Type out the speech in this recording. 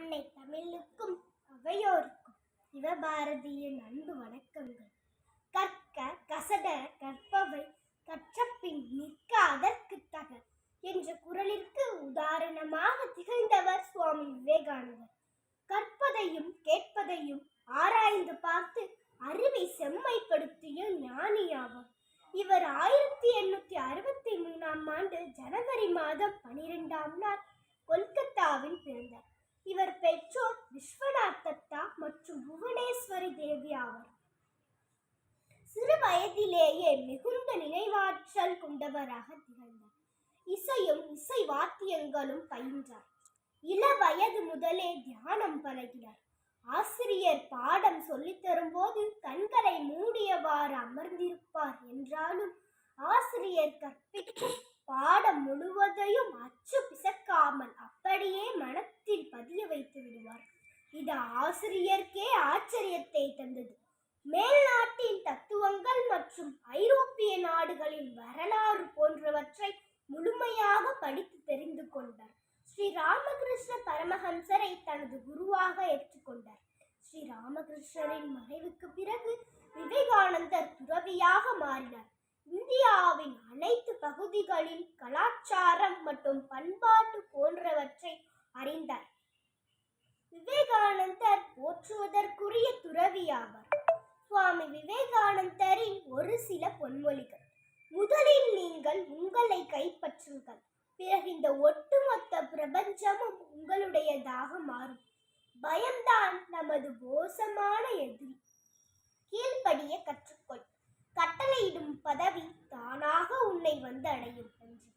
அன்னை தமிழுக்கும் அவையோருக்கும் சிவபாரதியின் அன்பு வணக்கங்கள். கற்க கசட கற்பவை கற்றபின் நிற்க அதற்கு தக என்ற குறளிற்கு உதாரணமாக திகழ்ந்தவர் சுவாமி விவேகானந்தர். கற்பதையும் கேட்பதையும் ஆராய்ந்து பார்த்து அறிவை செம்மைப்படுத்திய ஞானியாவார். இவர் 1863ஆம் ஆண்டு ஜனவரி மாதம் 12ஆம் நாள் கொல்கத்தாவில் பிறந்தார். இவர் பெற்றோர் விஸ்வநாத் தத்தா மற்றும் புவனேஸ்வரி தேவி ஆவார். சிறு வயதிலேயே மிகுந்த நினைவாற்றல் கொண்டவராக திகழ்ந்தார். இசையும் இசை வாத்தியங்களும் பயின்றார். இள வயது முதலே தியானம் பழகினார். ஆசிரியர் பாடம் சொல்லித் தரும்போது கண்களை மூடியவாறு அமர்ந்திருப்பார் என்றாலும் ஆசிரியர் கற்பிக்கும் பாடம் முழுவதையும் அச்சு பிசக்காமல் அப்படியே மனத்தில் பதிய வைத்து விடுவார். இது ஆசிரியருக்கே ஆச்சரியத்தை தந்தது. மேல்நாட்டின் தத்துவங்கள் மற்றும் ஐரோப்பிய நாடுகளின் வரலாறு போன்றவற்றை முழுமையாக படித்து தெரிந்து கொண்டார். ஸ்ரீ ராமகிருஷ்ண பரமஹம்சரை தனது குருவாக ஏற்றுக்கொண்டார். ஸ்ரீ ராமகிருஷ்ணரின் மறைவுக்கு பிறகு விவேகானந்தர் துறவியாக மாறினார். இந்தியாவின் அனைத்து பகுதிகளில் கலாச்சாரம் மற்றும் பண்பாட்டு போன்றவற்றை அறிந்தார். விவேகானந்தர் போற்றுவதற்குரிய துறவியாவார். சுவாமி விவேகானந்தரின் ஒரு சில பொன்மொழிகள். முதலில் நீங்கள் உங்களை கைப்பற்றுங்கள், பிறகு இந்த ஒட்டுமொத்த பிரபஞ்சமும் உங்களுடையதாக மாறும். பயம்தான் நமது மோசமான எதிரி. கீழ்ப்படிய கற்றுக்கொள், கட்டளையிடும் பதவி தானாக உன்னை வந்து அடையும் என்று